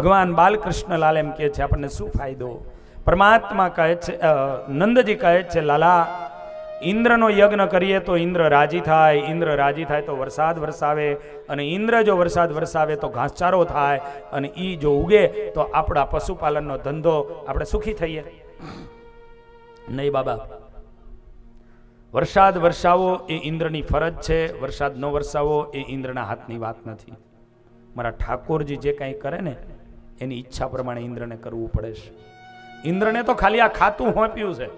ભગવાન બાલકૃષ્ણલાલ એમ કહે છે આપણને શું ફાયદો? પરમાત્મા કહે છે, નંદજી કહે છે, લાલા ઇન્દ્રનો યજ્ઞ કરીએ તો ઇન્દ્ર રાજી થાય, ઇન્દ્ર રાજી થાય તો વરસાદ વરસાવે, અને ઇન્દ્ર જો વરસાદ વરસાવે તો ઘાસચારો થાય, અને ઈ જો ઉગે તો આપણા પશુપાલનનો ધંધો આપણે સુખી થઈએ. નહીં બાબા, વરસાદ વરસાવો એ ઇન્દ્રની ફરજ છે, વરસાદ ન વરસાવો એ ઇન્દ્રના હાથની વાત નથી. મારા ઠાકોરજી જે કંઈ કરે ને એની ઈચ્છા પ્રમાણે ઇન્દ્રને કરવું પડે છે. ઇન્દ્રને તો ખાલી આ ખાતું હોંપ્યું છે,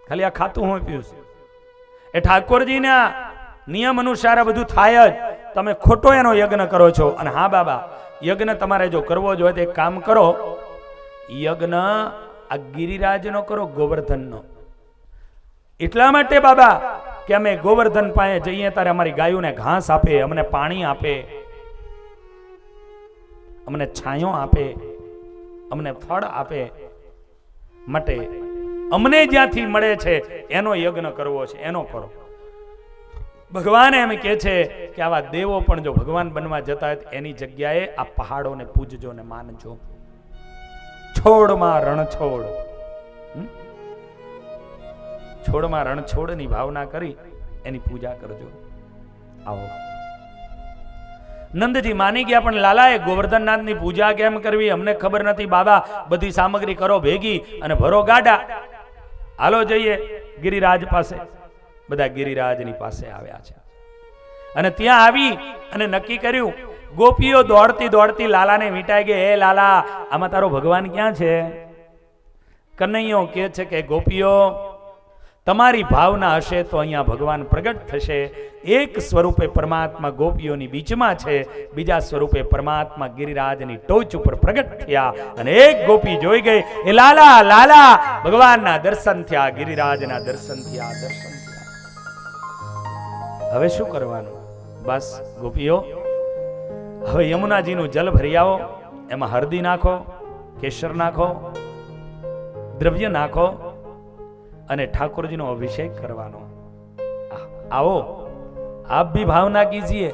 ખાલી આ ખાતું હોંપ્યું છે. એ ઠાકોરજીના નિયમ અનુસાર આ બધું થાય જ. તમે ખોટો એનો યજ્ઞ કરો છો. અને હા બાબા, યજ્ઞ તમારે જો કરવો જ હોય તો એક કામ કરો, યજ્ઞ આ ગિરિરાજનો કરો, ગોવર્ધનનો. એટલા માટે બાબા કે અમે ગોવર્ધન પાસે જઈએ ત્યારે અમારી ગાયોને ઘાસ આપે, અમને પાણી આપે, અમને છાંયો આપે, અમને ફળ આપે. માટે અમને જ્યાંથી મળે છે એનો યજ્ઞ કરવો છે, એનો કરો. ભગવાન એમ કહે છે કે આવા દેવો પણ જો ભગવાન બનવા જતા હોય એની જગ્યાએ આ પહાડોને પૂજજો ને માનજો. છોડમાં રણછોડ, છોડમાં રણછોડની ભાવના કરી એની પૂજા કરજો. આવો નંદજી માની ગયા, પણ લાલાએ ગોવર્ધનનાથની પૂજા કેમ કરવી અમને ખબર નથી. બાબા બધી સામગ્રી કરો ભેગી અને ભરો ગાડા, હાલો જઈએ ગિરિરાજ પાસે. બધા ગિરિરાજની પાસે આવ્યા છે અને ત્યાં આવી અને નક્કી કર્યું. ગોપીઓ દોડતી દોડતી લાલાને વીંટાઈ ગઈ, હે લાલા આમાં તારો ભગવાન ક્યાં છે? કનૈયો કહે છે કે ગોપીઓ તમારી ભાવના હશે તો અહીંયા ભગવાન પ્રગટ થશે. એક સ્વરૂપે પરમાત્મા ગોપીઓની બીચમાં છે, બીજા સ્વરૂપે પરમાત્મા ગિરિરાજની ટોચ ઉપર પ્રગટ થયા. અને એક ગોપી જોઈ ગઈ, એ લાલા લાલા ભગવાનના દર્શન થયા, ગિરિરાજના દર્શન થયા, દર્શન થયા. હવે શું કરવાનું? બસ ગોપીઓ હવે યમુનાજીનું જલ ભરી આવો, એમાં હળદી નાખો, કેસર નાખો, દ્રવ્ય નાખો અને ઠાकुरજીનો અભિષેક કરવાનો. आओ आप भी भावना कीजिए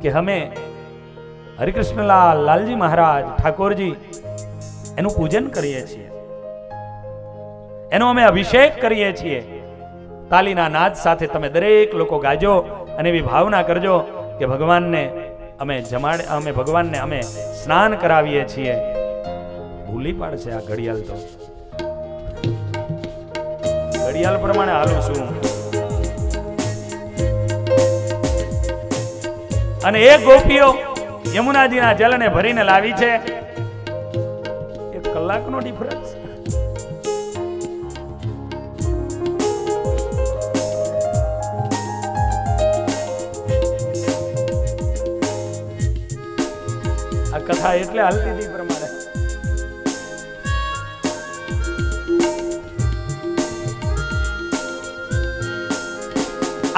कि हमें हरिकृष्ण लाल लालजी महाराज ठाकुर जी एनु पूजन करिए छीए, एनो अमे अभिषेक करिए छीए. तालीना नाद साथे तमे दरेक लोको गाजो अने एवी भावना करजो कि भगवान ने अमे जमाड़े, अमे भगवान ने अमे स्नान करावीए छीए. भूली पाड़शे आ घड़ियाल तो घड़ियाल प्रमाणे हालू छुं. અને એ ગોપીઓ યમુનાજીના જલને ભરીને લાવી છે. એક કલાકનો ડિફરન્સ. આ કથા એટલે હાલતી હતી પ્રમાણે.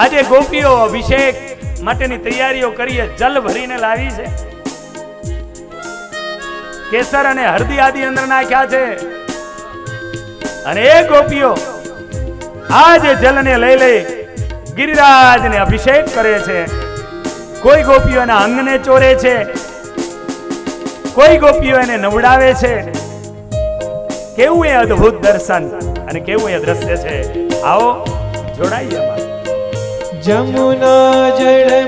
આજે ગોપીઓ અભિષેક માટેની તૈયારીઓ કરીએ, જલ ભરીને લાવી છે. કેસર અને હળદી આદિ અંદર નાખ્યા છે. અને એ ગોપીઓ આ જે જલને લઈ લઈ ગિરિરાજને અભિષેક કરે છે. કોઈ ગોપીઓ એના અંગને ચોરે છે, કોઈ ગોપીઓ એને નવડાવે છે. કેવું એ અદ્ભુત દર્શન અને કેવું એ દ્રશ્ય છે. આવો જોડાઈએ અમારે. जमुना जड़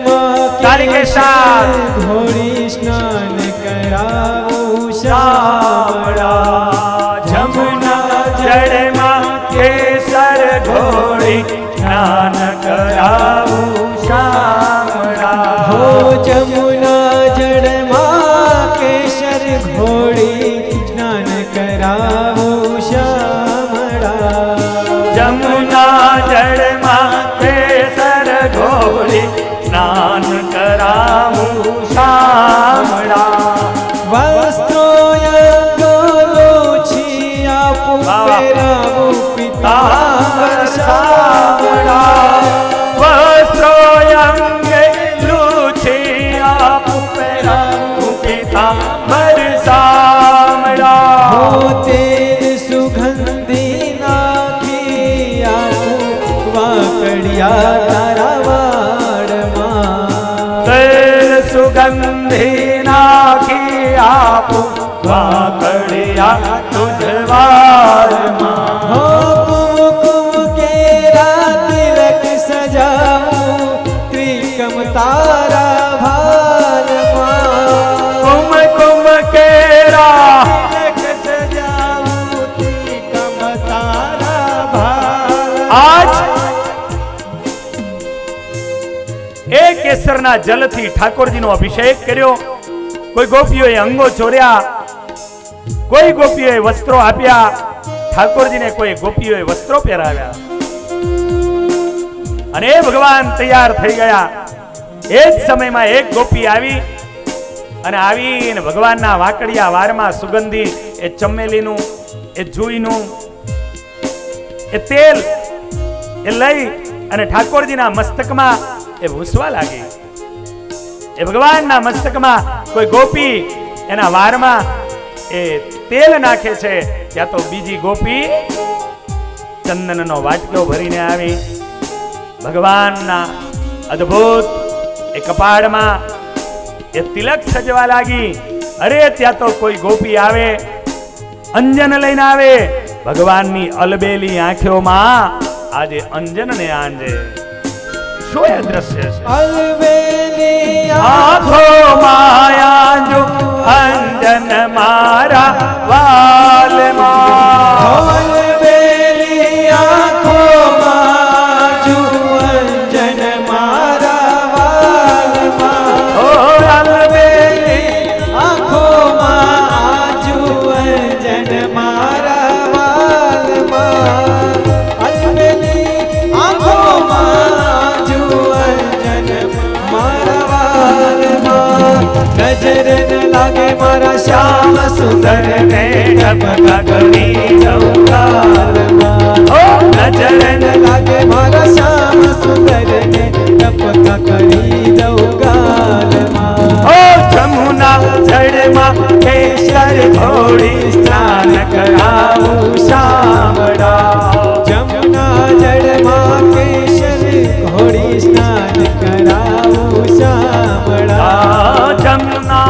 घोड़ी स्नान कराओ श्यामड़ा. जमुना जड़ केसर घोड़ी स्नान कराओ श्यामड़ा. हो जमुना जड़ केसर घोड़ी स्नान कराओ श्यामड़ा. जमुना जड़ घोड़ी स्नान कराऊं श्यामड़ा. वस्त्रो लोछिया पुपेराऊ पीतांबर श्यामड़ा. वस्त्रो अंगे लोछिया पुपेराऊ पीतांबर श्यामड़ा. हो तेल सुगंधी नाखी आपू वाकड़िया तारा वाड़ मां. तेल सुगंधी नाखी આપું વાકડિયા તુજ વારમાં हो कुमकुम केरा तिलक सजाऊं त्रिकम तारा भालમાં कुमकुम केरा तिलक सजाऊं त्रिकम तारा भाल આજ એ કેસરના જલથી ઠાકોરજીનો અભિષેક કર્યો. કોઈ ગોપીઓએ અંગો ચોર્યા, કોઈ ગોપીઓએ વસ્ત્રો આપ્યા, ઠાકોરજીને કોઈ ગોપીઓએ વસ્ત્રો પહેરાવ્યા. અને એ ભગવાન તૈયાર થઈ ગયા. એ જ સમયમાં એક ગોપી આવી અને આવીને ભગવાનના વાકડિયા વારમાં સુગંધી એ ચમેલીનું, એ જુઈનું, એ તેલ એ લઈ અને ઠાકોરજીના મસ્તકમાં એ ભૂસવા લાગી. એ ભગવાનના મસ્તકમાં કોઈ ગોપી એના વારમાં એ તેલ નાખે છે, ત્યાં તો બીજી ગોપી ચંદનનો વાટકો ભરીને આવી. ભગવાનના અદ્ભુત એ કપાળમાં એ તિલક સજવા લાગી. અરે ત્યાં તો કોઈ ગોપી આવે, અંજન લઈને આવે. ભગવાનની અલબેલી આંખોમાં આજે અંજન ને આંજે. શું એ દ્રશ્ય છે? अलबेली આંખો માયા જો અંજન મારા વાલમાં. अलबेली आँखों अंजन मारा वालમાં ઓ અલબેલી आँखों अंजन मारा वालમાં अलबेली आँखों अंजन मारा वालમાં नजर न लागे मारा श्याम सुंदर ने टपका करी गालમાં ઓ નજર नजर न लागे मारा श्याम सुंदर ने टपका करी गालમાં ઓ જમુના જળમાં કેસર ઘોડી સ્નાન કરાવું શામળા. जमुना जड़मा केशर घोड़ी स्नान कराऊं श्यामड़ा જમુના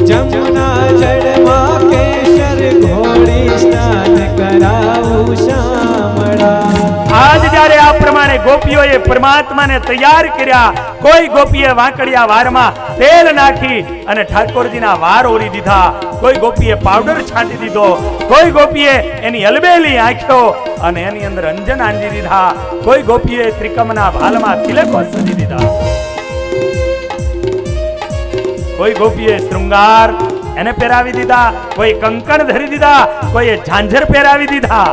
जमुना जड़मा केशर घोड़ी स्नान कराऊं श्यामड़ा આજ જ્યારે આ પ્રમાણે ગોપીઓએ પરમાત્માને તૈયાર કર્યા. કોઈ ગોપીએ વાંકડિયા વારમાં તેલ નાખી અને ઠાકોરજીના વાર ઓરી દીધા. કોઈ ગોપીએ પાવડર છાંટી દીધો. કોઈ ગોપીએ એની અલબેલી આંખ્યો અને એની અંદર અંજન આંજી દીધા. કોઈ ગોપીએ ત્રિકમના ભાલમાં તિલકો સજી દીધા. કોઈ ગોપીએ શૃંગાર એને પહેરાવી દીધા. કોઈ કંકણ ધરી દીધા. કોઈએ ઝાંઝર પહેરાવી દીધા.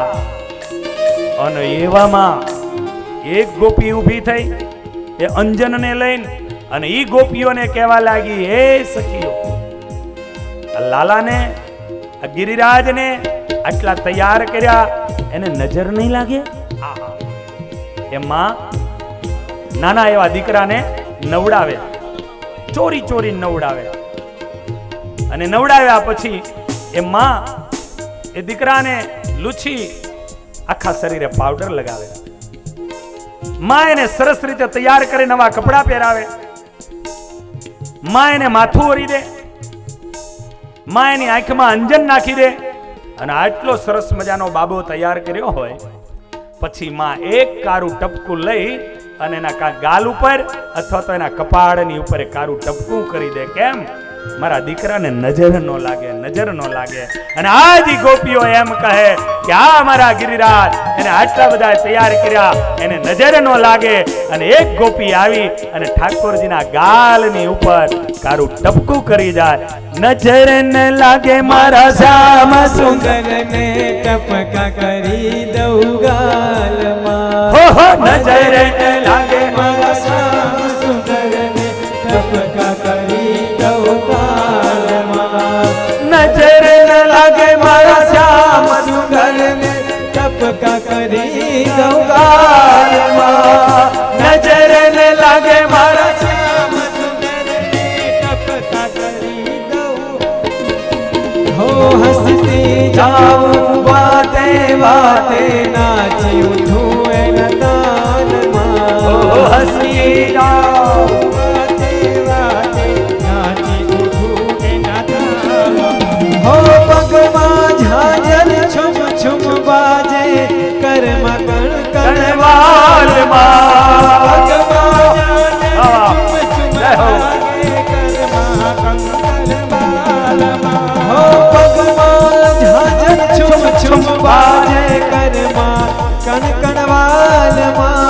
અને એવામાં એક ગોપી ઊભી થઈ એ અંજનને લઈને અને ઈ ગોપીઓને કહેવા લાગી, હે સખીઓ, આ લાલાને, આ ગિરિરાજને આટલા તૈયાર કર્યા, એને નજર નહીં લાગે? એમાં નાના એવા દીકરાને નવડાવે, ચોરી ચોરી નવડાવે. અને નવડાવ્યા પછી એ માં એ દીકરાને લૂછી આખા શરીરે પાવડર લગાવે. માં એને સરસ રીતે તૈયાર કરી નવા કપડા પહેરાવે. માં એને માથું ઓરી દે. માં એની આંખમાં અંજન નાખી દે. અને આટલો સરસ મજાનો બાબો તૈયાર કર્યો હોય પછી માં એક કારું ટપકું લઈ અને એના ગાલ ઉપર અથવા તો એના કપાળની ઉપર કારું ટપકું કરી દે. કેમ? મારા દીકરાને નજર ન લાગે, નજર ન લાગે. અને આજ ગોપીઓ એમ કહે કે આ મારા ગિરિરાજ, એને આટલા બધા તૈયાર કર્યા, એને નજર ન લાગે. અને એક ગોપી આવી અને ઠાકોરજીના ગાલની ઉપર કારું ટપકું કરી જાય. નજર ન લાગે મારા શ્યામ સુંદર सुंदर ने टपका करी दऊ गालમાં હો હો નજર ન લાગે मारा श्याम सुंदर ने टपका કરી દઉં ગાલમાં નજર ન લાગે મારા શ્યામ સુંદર ને ટપકા કરી દઉં ગાલમાં. નજર ન લાગે મારા શ્યામ સુંદર ને ટપકા કરી દઉં હો હસતી જાઉં વાતે વાતે નાચી ઉઠું એના તાનમાં ઓ હસી જાઓ વાતે વાતે નાચી ઉઠું એના માં હો પગમાં ઝાંઝર છુમ છુમ બાજે કરમાં કણકણવાલમાં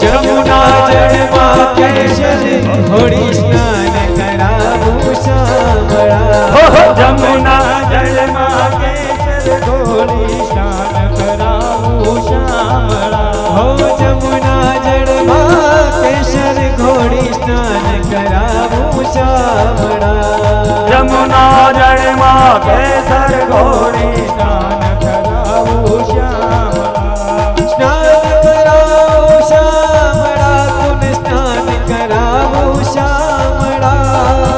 જમુના જળમાં કેશર ઘોડી સ્નાન કરાવું શામળા જમુના જળમાં કેશર ઘોડી સ્નાન કરાવું શામળા હો જમુના જળમાં કેશર ઘોડી સ્નાન કરાવું શામળા જમુના જળમાં કેસર ઘોડી સ્નાન કરાવું શામળા સ્નાન કરાવું શામળા તુને સ્નાન કરાવું શામળા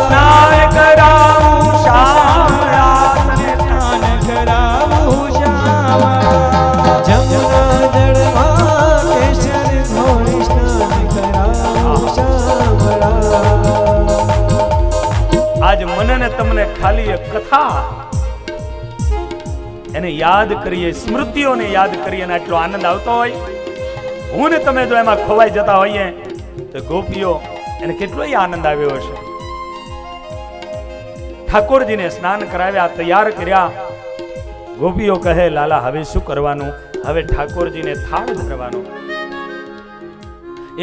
સ્નાન કરાવું શામળા તને સ્નાન કરાવું શામળા જમુના જળમાં કેશર ઘોડી સ્નાન કરાવું શામળા આજ મને ને તમને ખાલી એક કથા એને યાદ કરીએ, સ્મૃતિઓને યાદ કરીએ અને આટલો આનંદ આવતો હોય. હું ને તમે જો એમાં ખોવાઈ જતા હોઈએ તો ગોપીઓ એને કેટલો આનંદ આવ્યો હશે. ઠાકોરજીને સ્નાન કરાવ્યા, તૈયાર કર્યા. ગોપીઓ કહે લાલા હવે શું કરવાનું? હવે ઠાકોરજીને થાળ ધરવાનો.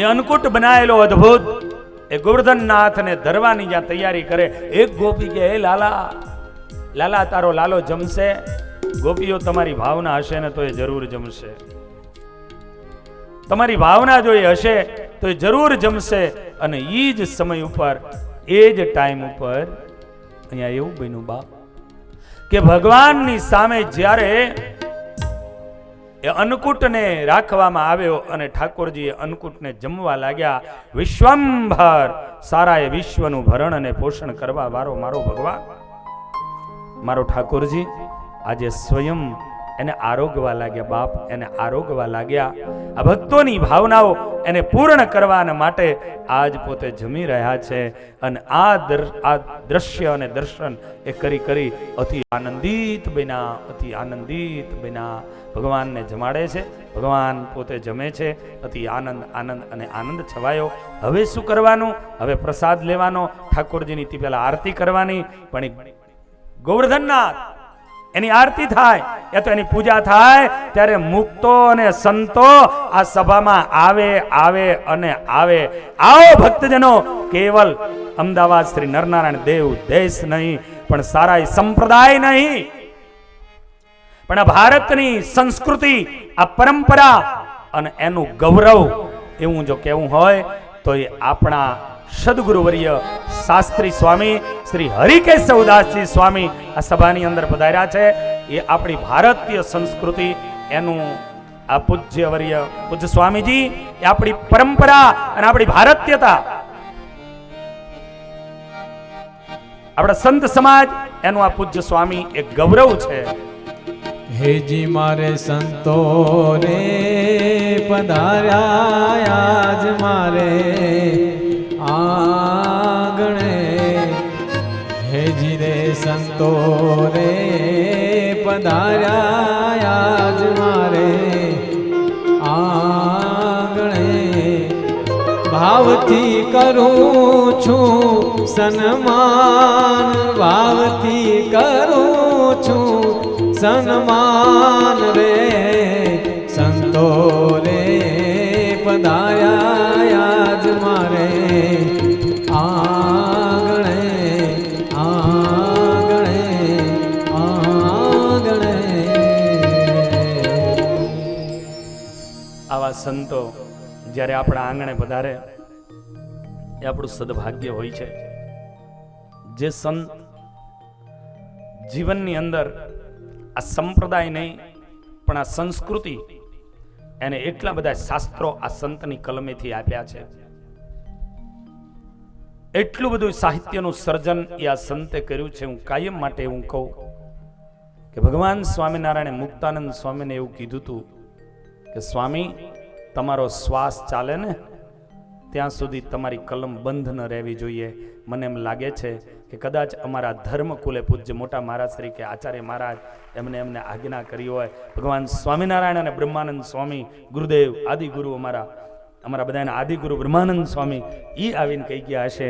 એ અન્નકૂટ બનાયેલો અદ્ભુત એ ગોવર્ધનનાથને ધરવાની જ્યાં તૈયારી કરે, એક ગોપી કે હે લાલા, લાલા તારો લાલો જમશે? ગોપીઓ તમારી ભાવના હશે ને તો એ જરૂર જમશે. તમારી ભાવના જો એ હશે તો એ જરૂર જમશે. અને એ જ સમય ઉપર, એ જ ટાઈમ ઉપર અહીંયા એવું બન્યું બાપ કે ભગવાનની સામે જ્યારે એ અન્નકૂટને રાખવામાં આવ્યો અને ઠાકોરજીએ અન્નકૂટને જમવા લાગ્યા, વિશ્વંભર સારાએ વિશ્વનું ભરણ અને પોષણ કરવા વાળો મારો ભગવાન, મારો ઠાકોરજી આજે સ્વયં એને આરોગવા લાગ્યા. બાપ એને આરોગવા લાગ્યા. આ ભક્તોની ભાવનાઓ એને પૂર્ણ કરવાના માટે આજ પોતે જમી રહ્યા છે. અને આ દ્રશ્ય અને દર્શન એ કરી અતિ આનંદિત બન્યા, અતિ આનંદિત બન્યા. ભગવાનને જમાડે છે, ભગવાન પોતે જમે છે. અતિ આનંદ આનંદ અને આનંદ છવાયો. હવે શું કરવાનું? હવે પ્રસાદ લેવાનો, ઠાકોરજીની તે પહેલા આરતી કરવાની. પણ ગોવર્ધનનાથ એની આરતી થાય યા તો એની પૂજા થાય ત્યારે મુક્તો અને સંતો આ સભામાં આવે આવે અને આવે. આવો ભક્તજનો, કેવલ અમદાવાદ શ્રી નરનારાયણ દેવ દેશ નહીં, પણ સારા સંપ્રદાય નહીં, પણ આ ભારતની સંસ્કૃતિ, આ પરંપરા અને એનું ગૌરવ એવું જો કહેવું હોય તો એ આપણા સદગુરુવર્ય શાસ્ત્રી સ્વામી શ્રી હરિકેશવદાસજી સ્વામી આ સભાની અંદર પધાર્યા છે. એ આપણી ભારતીય સંસ્કૃતિ, એનું આ પૂજ્યવર્ય પૂજ્ય સ્વામીજી, એ આપણી પરંપરા અને આપણી ભારતીયતા, આપણા સંત સમાજ, એનું આ પૂજ્ય સ્વામી એક ગૌરવ છે. હેજી મારે સંતો રે પધાર્યા આજ મારે આંગણે. હેજી રે સંતો રે પધાર્યા આજ મારે આંગણે. ભાવથી કરું છું સન્માન, ભાવથી કરું છું સન્માન રે. સંતો રે પધાર્યા આજ મારે આંગણે આંગણે આંગણે. આવા સંતો જ્યારે આપણા આંગણે પધારે એ આપણું સદભાગ્ય હોય છે. જે સંત જીવનની અંદર આ સંપ્રદાય નહીં પણ આ સંસ્કૃતિ, એને એટલા બધા શાસ્ત્રો આ સંતની કલમેથી આપ્યા છે. એટલું બધું સાહિત્યનું સર્જન એ આ સંતે કર્યું છે. હું કાયમ માટે એવું કહું કે ભગવાન સ્વામિનારાયણે મુક્તાનંદ સ્વામીને એવું કીધું હતું કે સ્વામી, તમારો શ્વાસ ચાલે ને ત્યાં સુધી તમારી કલમ બંધ ન રહેવી જોઈએ. મને એમ લાગે છે કે કદાચ અમારા ધર્મ કુલે પૂજ્ય મોટા મહારાજ શ્રી કે આચાર્ય મહારાજ એમને આજ્ઞા કરી હોય, ભગવાન સ્વામિનારાયણ અને બ્રહ્માનંદ સ્વામી ગુરુદેવ આદિગુરુ અમારા બધાના આદિગુરુ બ્રહ્માનંદ સ્વામી એ આવીને કહી ગયા હશે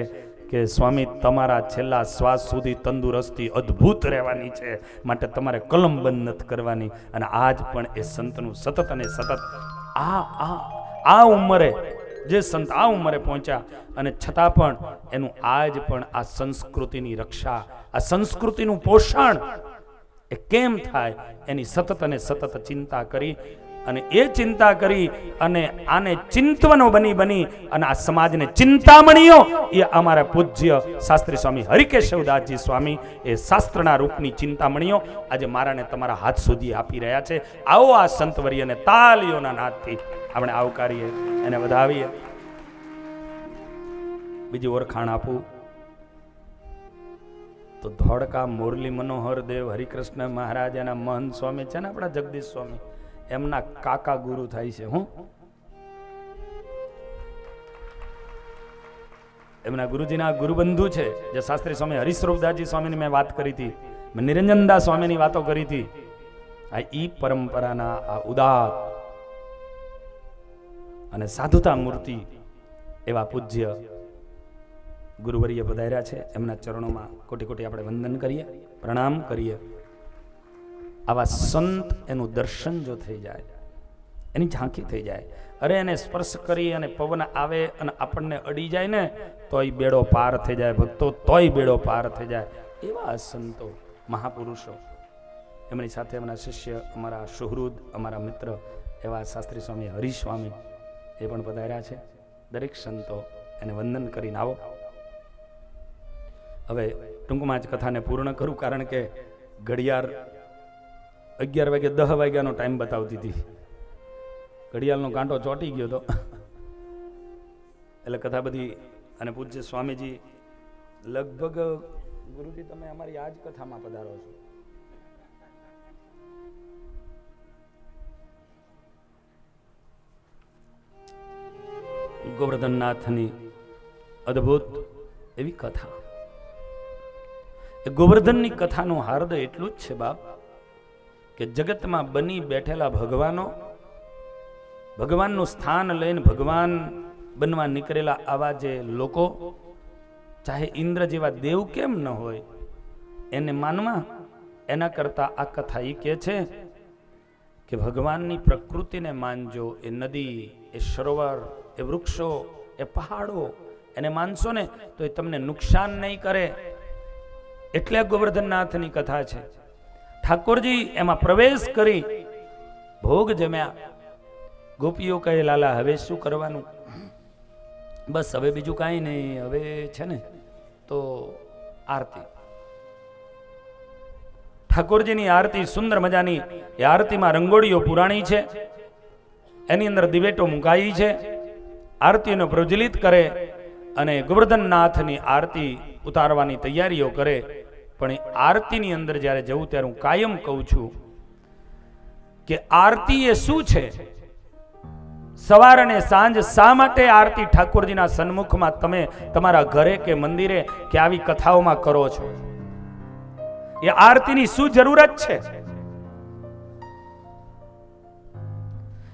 કે સ્વામી તમારા છેલ્લા શ્વાસ સુધી તંદુરસ્તી અદ્ભુત રહેવાની છે, માટે તમારે કલમ બંધ નથી કરવાની. અને આજ પણ એ સંતનું સતત અને સતત આ ઉંમરે જે સંત આ ઉંમરે પહોંચ્યા અને છતાં પણ એનું આજ પણ આ સંસ્કૃતિની રક્ષા, આ સંસ્કૃતિનું પોષણ એ કેમ થાય એની સતત અને સતત ચિંતા કરી, અને એ ચિંતા કરી અને આને ચિંતવનો બની અને આ સમાજને ચિંતામણીઓ એ અમારા પૂજ્ય શાસ્ત્રી સ્વામી હરિકેશવદાસજી સ્વામી એ શાસ્ત્રના રૂપની ચિંતામણીઓ આજે મારાને તમારા હાથ સુધી આપી રહ્યા છે. આવો આ સંતવર્યને તાલીઓના નાદથી આપણે આવકારીએ, એને વધાવીએ. બીજી ઓળખાણ આપું તો ધોળકા મુરલી મનોહર દેવ હરિકૃષ્ણ મહારાજ એના મહંત સ્વામી છે ને આપણા જગદીશ સ્વામી, એમના કાકા ગુરુ થાય છે. એમના ગુરુજીના ગુરુબંધુ છે જે શાસ્ત્રી સ્વામી હરિસ્વરૂપદાસજી સ્વામીની મેં વાત કરી હતી, મેં નિરંજનદાસ સ્વામીની વાતો કરી હતી. આ ઈ પરંપરાના આ ઉદાત અને સાધુતા મૂર્તિ એવા પૂજ્ય ગુરુવર્ય પધાર્યા છે. એમના ચરણોમાં કોટી કોટી આપણે વંદન કરીએ, પ્રણામ કરીએ. આવા સંત એનું દર્શન જો થઈ જાય, એની ઝાંખી થઈ જાય, અરે એને સ્પર્શ કરી અને પવન આવે અને આપણને અડી જાય ને તોય બેડો પાર થઈ જાય ભક્તો, તોય બેડો પાર થઈ જાય. એવા સંતો મહાપુરુષો, એમની સાથે એમના શિષ્ય, અમારા સુહૃદ, અમારા મિત્ર એવા શાસ્ત્રી સ્વામી હરિસ્વામી એ પણ પધાર્યા છે. દરેક સંતો એને વંદન કરીને આવો. હવે ટૂંકમાં જ કથાને પૂર્ણ કરું, કારણ કે ઘડિયાળ 11 વાગે 10 વાગ્યાનો ટાઈમ બતાવતી હતી. ઘડિયાળનો કાંટો ચોંટી ગયો હતો એટલે કથા બધી. અને પૂજ્ય સ્વામીજી લગભગ, ગુરુજી તમે અમારી આ જ કથામાં પધારો છો. ગોવર્ધનનાથની અદ્ભુત એવી કથા. એ ગોવર્ધનની કથાનું હાર્દ એટલું જ છે બાપ કે જગતમાં બની બેઠેલા ભગવાનનું સ્થાન લઈને ભગવાન બનવા નીકળેલા આવા જે લોકો, ચાહે ઇન્દ્ર જેવા દેવ કેમ ન હોય, એને માનવા. એના કરતા આ કથા એ કહે છે કે ભગવાનની પ્રકૃતિને માનજો. એ નદી, એ સરોવર, એ વૃક્ષો, એ પહાડો, એને માનશો ને તો એ તમને નુકસાન નહીં કરે. એટલે ગોવર્ધનનાથની કથા છે. ઠાકોરજી એમાં પ્રવેશ કરી ભોગ જમ્યા. ગોપીઓ કહે લાલા હવે શું કરવાનું? બસ હવે બીજું કાંઈ નહીં, હવે છે ને તો આરતી. ઠાકોરજીની આરતી સુંદર મજાની. એ આરતીમાં રંગોળીઓ પુરાણી છે, એની અંદર દિવેટો મુકાઈ છે. આરતીનો પ્રજ્વલિત કરે અને ગોવર્ધનનાથની આરતી ઉતારવાની તૈયારીઓ કરે. પણ આરતીની અંદર જ્યારે જવું ત્યારે હું કાયમ કહું છું કે આરતી એ શું છે? સવાર અને સાંજ શા માટે આરતી ઠાકોરજીના સન્મુખમાં તમે તમારા ઘરે કે મંદિરે કે આવી કથાઓમાં કરો છો? એ આરતીની શું જરૂરત છે?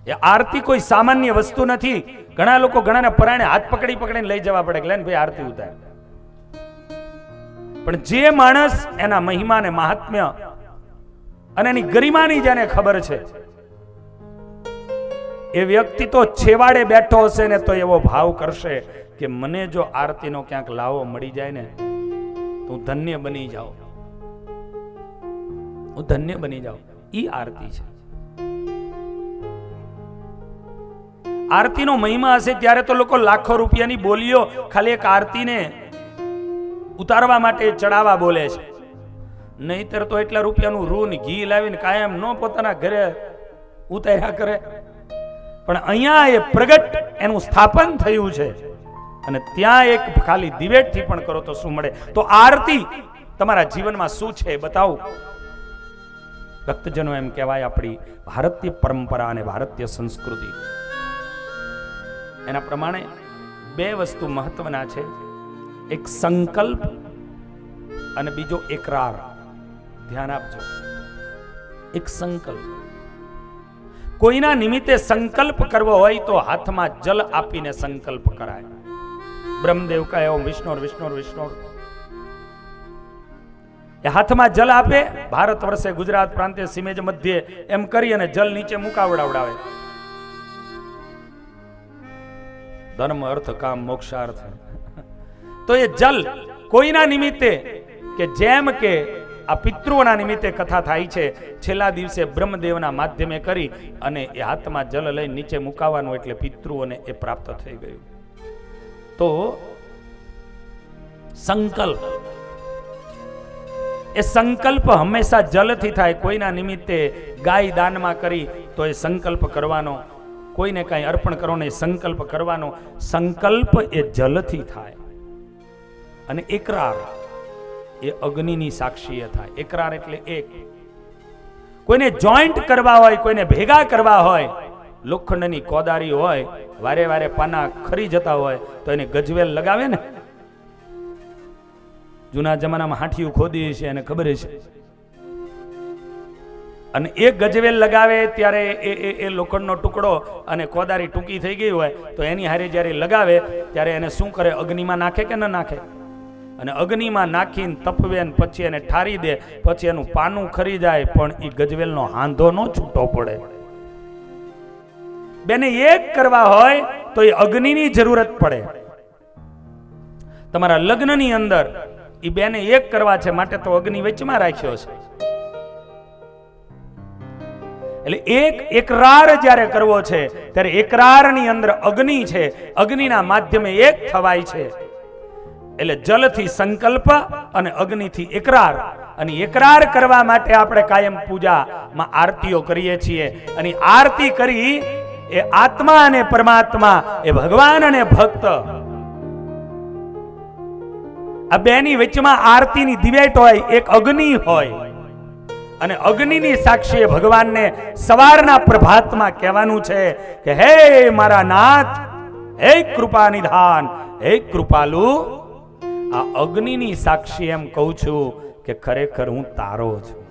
એ આરતી કોઈ સામાન્ય વસ્તુ નથી. ઘણા લોકો ઘણાના પરાણે હાથ પકડીને લઈ જવા પડે કે ભાઈ આરતી ઉતાર. પણ જે માણસ એના મહિમા ને મહાત્મ્ય અને એની ગરિમાની જેને ખબર છે, એ વ્યક્તિ તો છેવાડે બેઠો હશે ને તો એવો ભાવ કરશે કે મને જો આરતીનો ક્યાંક લાવો મળી જાય ને તો હું ધન્ય બની જાઉં, હું ધન્ય બની જાઉં. ઈ આરતી છે. આરતીનો મહિમા હશે ત્યારે તો લોકો લાખો રૂપિયાની બોલીઓ ખાલી એક આરતીને ઉતારવા માટે ચડાવવા બોલે છે. નહીતર તો એટલા રૂપિયાનું રૂ ને ઘી લાવીને કાયમ નો પોતાના ઘરે ઉતાર્યા કરે. પણ અહીંયા એ પ્રગટ એનું સ્થાપન થયું છે અને ત્યાં એક ખાલી દિવેટથી પણ કરો તો શું મળે? તો આરતી તમારા જીવનમાં શું છે બતાવું. ભક્તજનો એમ કહેવાય આપણી ભારતીય પરંપરા અને ભારતીય સંસ્કૃતિ એના પ્રમાણે બે વસ્તુ મહત્વના છે. એક સંકલ્પ અને બીજો એકરાર. ધ્યાન આપજો. એક સંકલ્પ. કોઈના નિમિત્તે સંકલ્પ કરવો હોય તો હાથમાં જલ આપીને સંકલ્પ કરાય. બ્રહ્મદેવ કહે ઓમ વિષ્ણુ વિષ્ણુ વિષ્ણુ, એ હાથમાં જલ આપે. ભારત વર્ષે ગુજરાત પ્રાંતે સીમેજ મધ્યે એમ કરી અને જલ નીચે મુકાવડાવડાવે. ધર્મ અર્થ કામ મોક્ષાર્થ. તો એ જલ કોઈના નિમિત્તે, કે જેમ કે આ પિતૃઓના નિમિત્તે કથા થાય છે, છેલ્લા દિવસે બ્રહ્મદેવના માધ્યમે કરી અને એ હાથમાં જલ લઈ નીચે મુકાવાનું, એટલે પિતૃઓને એ પ્રાપ્ત થઈ ગયું. તો સંકલ્પ, એ સંકલ્પ હંમેશા જલથી થાય. કોઈના નિમિત્તે ગાય દાનમાં કરી તો એ સંકલ્પ કરવાનો, કોઈને કાંઈ અર્પણ કરવાનો એ સંકલ્પ કરવાનો. સંકલ્પ એ જલથી થાય. અને એકરાર એ અગ્નિની સાક્ષીએ થાય. એકરાર એટલે એક. કોઈને જોઈન્ટ કરવા હોય, કોઈને ભેગા કરવા હોય, લોખંડની કોદારી હોય, વારે વારે પાના ખરી જતા હોય તો એને ગજવેલ લગાવે ને. જૂના જમાનામાં હાંઠિયું ખોદી છે એને ખબર છે. અને એક ગજવેલ લગાવે ત્યારે એ લોખંડનો ટુકડો અને કોદારી ટૂંકી થઈ ગઈ હોય તો એની હારે જ્યારે લગાવે ત્યારે એને શું કરે? અગ્નિમાં નાખે કે ન નાખે? અને અગ્નિમાં નાખીને તપવે ને પછી એને ઠારી દે, પછી એનું પાનું ખરી જાય, પણ એ ગજવેલનો હાંધો ન છૂટો પડે. બેને એક કરવા હોય તો એ અગ્નિની જરૂરત પડે. તમારા લગ્નની અંદર એ બેને એક કરવા છે માટે તો અગ્નિ વચમાં રાખ્યો છે. એટલે એકરાર જ્યારે કરવો છે ત્યારે એકરારની અંદર અગ્નિ છે, અગ્નિના માધ્યમે એક થવાય છે. એટલે જલથી સંકલ્પ અને અગ્નિથી એકરાર. અને એકરાર કરવા માટે આપણે કાયમ પૂજામાં આરતીઓ કરીએ છીએ. અને આરતી કરી એ આત્મા અને પરમાત્મા, એ ભગવાન અને ભક્ત, આ બેની વચમાં આરતીની દિવેટ હોય, એક અગ્નિ હોય. અને અગ્નિની સાક્ષીએ ભગવાનને સવારના પ્રભાતમાં કહેવાનું છે કે હે મારા નાથ, હે કૃપા નિધાન, હે કૃપાલુ. આ અગ્નિની સાક્ષી એમ કહું છું કે ખરેખર હું તારો છું.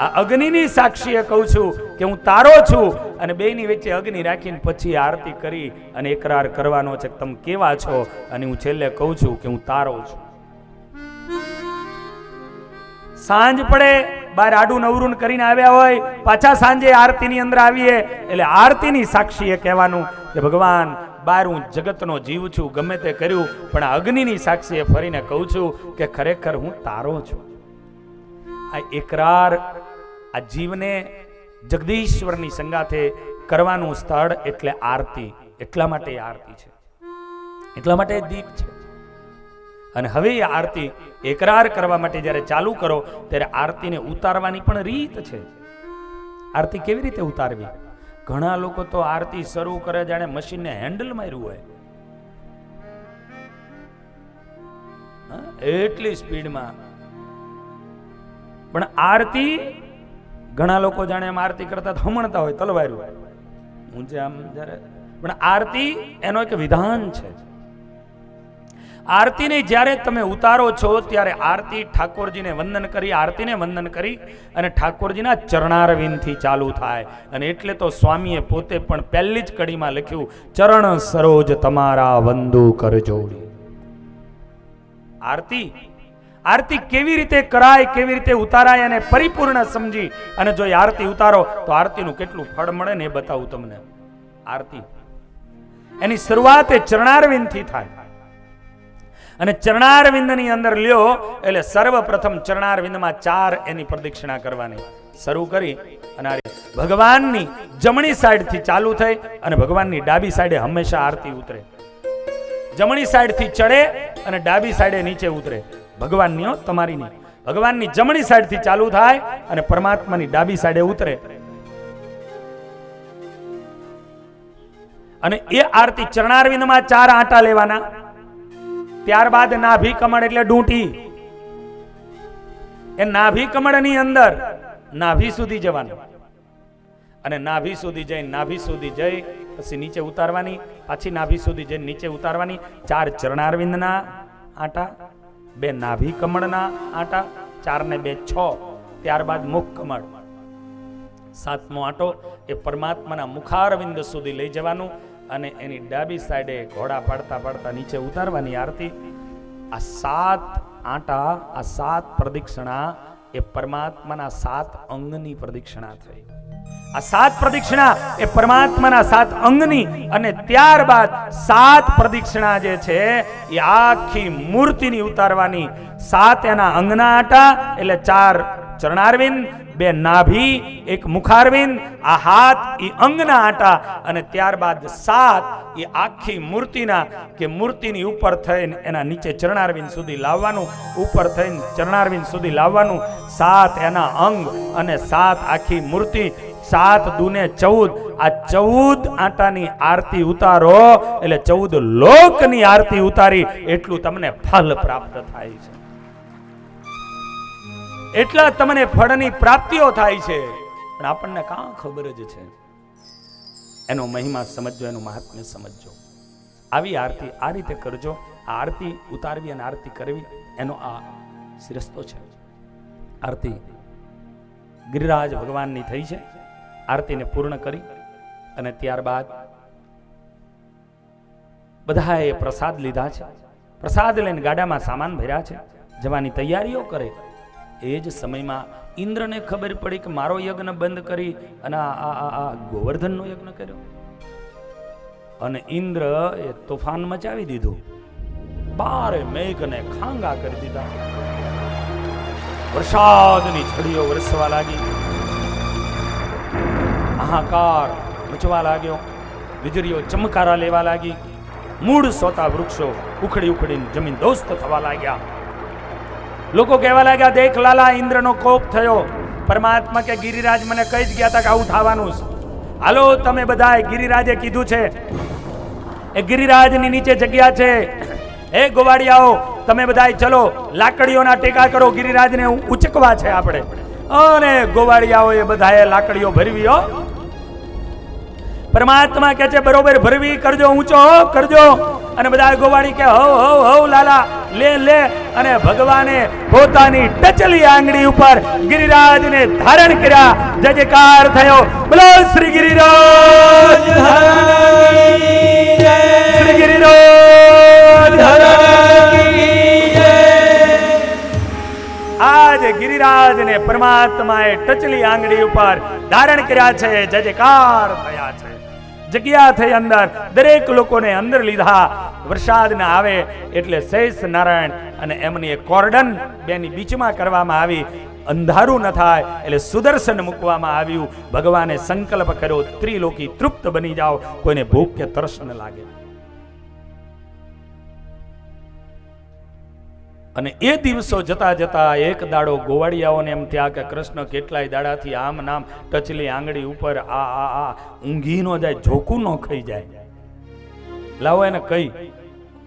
આ અગ્નિની સાક્ષીએ કહું છું કે હું તારો છું. અને બેની વચ્ચે અગ્નિ રાખીને પછી આરતી કરી અને એકરાર કરવાનો છે કે તમે કેવા છો. અને હું છેલ્લે કહું છું કે હું તારો છું. સાંજ પડે, બાર આડું નવરું કરીને આવ્યા હોય, પાછા સાંજે આરતીની અંદર આવીએ એટલે આરતીની સાક્ષીએ કહેવાનું કે ભગવાન, બાર હું જગતનો જીવ છું, ગમે તે કર્યું, પણ આ અગ્નિની સાક્ષીએ ફરીને કહું છું કે ખરેખર હું તારો છું. આ એકરાર આ જીવને જગદીશ્વરની સંગાથે કરવાનું સ્થળ એટલે આરતી. એટલા માટે આરતી છે, એટલા માટે દીપ છે. અને હવે એ આરતી એકરાર કરવા માટે જ્યારે ચાલુ કરો ત્યારે આરતીને ઉતારવાની પણ રીત છે. આરતી કેવી રીતે ઉતારવી? ઘણા લોકો તો આરતી શરૂ કરે જાણે મશીનને હેન્ડલ માર્યું હોય, એટલી સ્પીડમાં. પણ આરતી ઘણા લોકો જાણે એમ આરતી કરતા હમણતા હોય તલવાર્યું ઊંચે આમ જ્યારે. પણ આરતી એનો એક વિધાન છે. આરતીને જ્યારે તમે ઉતારો છો ત્યારે આરતી ઠાકોરજીને વંદન કરી, આરતીને વંદન કરી અને ઠાકોરજીના ચરણારવિંદથી ચાલુ થાય. અને એટલે તો સ્વામીએ પોતે પણ પહેલી જ કડીમાં લખ્યું, ચરણ સરોજ તમારા વંદુ કરજોડી. આરતી કેવી રીતે કરાય, કેવી રીતે ઉતારાય અને પરિપૂર્ણ સમજી અને જો આરતી ઉતારો તો આરતીનું કેટલું ફળ મળે ને એ બતાવું તમને. આરતી એની શરૂઆત એ ચરણારવિંદથી થાય. અને ચરણારવિંદની અંદર લ્યો એટલે સર્વપ્રથમ ચરણારવિંદમાં 4 એની પ્રદક્ષિણા કરવાની શરૂ કરી અને ભગવાનની જમણી સાઈડથી ચાલુ થઈ અને ભગવાનની ડાબી સાઈડે હંમેશા આરતી ઉતરે. જમણી સાઈડથી ચડે અને ડાબી સાઈડે નીચે ઉતરે. ભગવાનની, તમારી નહીં. ભગવાનની જમણી સાઈડથી ચાલુ થાય અને પરમાત્માની ડાબી સાઈડે ઉતરે. અને એ આરતી ચરણારવિંદમાં 4 આંટા લેવાના. ત્યારબાદ નાભી કમળ એટલે ડૂંટી, એ નાભી કમળની અંદર નાભી સુધી જવાનું. અને નાભી સુધી જઈ પછી નીચે ઉતારવાની, પાછી નાભી સુધી જઈને નીચે ઉતારવાની. 4 ચરણારવિંદના આંટા 2 નાભી કમળના આટા, 4 ને 2 6, ત્યારબાદ મુખ કમળ. 7મો આટો એ પરમાત્માના મુખારવિંદ સુધી લઈ જવાનું અને એની ડાબી સાઈડે ઘોડા પાડતા પાડતા નીચે ઉતારવાની આરતી. આ 7 આટા, આ 7 પ્રદક્ષિણા એ પરમાત્માના 7 અંગની પ્રદક્ષિણા થઈ. આ 7 પ્રદક્ષિણા એ પરમાત્માના 7 અંગની, અને ત્યારબાદ 7 પ્રદક્ષિણા જે છે એ આખી મૂર્તિની ઉતારવાની. 7 એના અંગના આટા એટલે 4 ચરણારવિંદ, 2 નાભી, 1 મુખારવિંદ, આ હાથ એ અંગના આટા, અને ત્યારબાદ 7 એ આખી મૂર્તિના કે મૂર્તિની ઉપર થઈને એના નીચે ચરણારવિંદ સુધી લાવવાનું, ઉપર થઈને ચરણારવિંદ સુધી લાવવાનું. 7 એના અંગ અને 7 આખી મૂર્તિ, 7 દુને 14. આ 14 આટાની આરતી ઉતારો એટલે 14 લોકની આરતી ઉતારી એટલું તમને ફળ પ્રાપ્ત થાય છે. એટલા તમને ફળની પ્રાપ્તિઓ થાય છે, પણ આપણને કાં ખબર જ છે. એનો મહિમા સમજો, એનું મહાત્મ્ય સમજો. આવી આરતી આ રીતે કરજો. આ આરતી ઉતારવી અને આરતી કરવી એનો આ શ્રેષ્ઠો છે. આરતી ગિરિરાજ ભગવાનની થઈ છે. આરતીને પૂર્ણ કરી અને ત્યારબાદ બધાએ પ્રસાદ લીધા છે. પ્રસાદ લઈને ગાડામાં સામાન ભર્યા છે, જવાની તૈયારીઓ કરે. એ જ સમયમાં ઇન્દ્રને ખબર પડી કે મારો યજ્ઞ બંધ કરી અને આ ગોવર્ધનનો યજ્ઞ કર્યો, અને ઇન્દ્ર એ તોફાન મચાવી દીધું. બારે મેઘને ખાંગા કરી દીધા. વરસાદની ઝડીઓ વરસવા લાગી, હાહાકાર મચવા લાગ્યો, વીજળીઓ ચમકારા લેવા લાગી, મૂળ સોતા વૃક્ષો ઉખડી ઉખડીને જમીન દોસ્ત થવા લાગ્યા. લોકો કહેવા લાગ્યા, દેખ લાલા, ઇન્દ્રનો કોપ થયો. પરમાત્મા કે ગિરિરાજ મને કહી જ ગયા હતા કે આવું થવાનું છે. હાલો તમે બધા, ગિરિરાજે કીધું છે, એ ગિરિરાજની નીચે જગ્યા છે, એ ગોવાળિયાઓ તમે બધા ચલો, લાકડીઓના ટેકા કરો, ગિરિરાજને ઉચકવા છે આપણે. અને ગોવાળિયાઓ એ બધાએ લાકડીઓ ભરવી. હો, પરમાત્મા કે છે બરોબર ભરવી, કરજો, ઊંચો કરજો. અને બધા ગોવાળી કે હવ હવ હવ લાલા, લે લે. અને ભગવાને પોતાની ટચલી આંગળી ઉપર ગિરિરાજને ધારણ કર્યા. જય જયકાર થયો. બોલો શ્રી ગિરિરાજ, શ્રી ગિરિરાજ. આજ ગિરિરાજને પરમાત્માએ ટચલી આંગળી ઉપર ધારણ કર્યા છે. જય જયકાર થયા છે. જગ્યા થઈ અંદર, દરેક લોકોને અંદર લીધા. વરસાદ ના આવે એટલે શેષ નારાયણ અને એમની એક કોર્ડન બેની બીચમાં કરવામાં આવી. અંધારું ન થાય એટલે સુદર્શન મૂકવામાં આવ્યું. ભગવાને સંકલ્પ કર્યો, ત્રિલોકી તૃપ્ત બની જાઓ, કોઈને ભૂખ કે તરસ ન લાગે. અને એ દિવસો જતા જતા એક દાડો ગોવાળિયાઓને એમ થયા કે કૃષ્ણ કેટલાય દાડાથી આમ નામ ટચલી આંગળી ઉપર આ ઊંઘી નો જાય, ઝોકું ન ખાઈ જાય, લાવો એને કહી.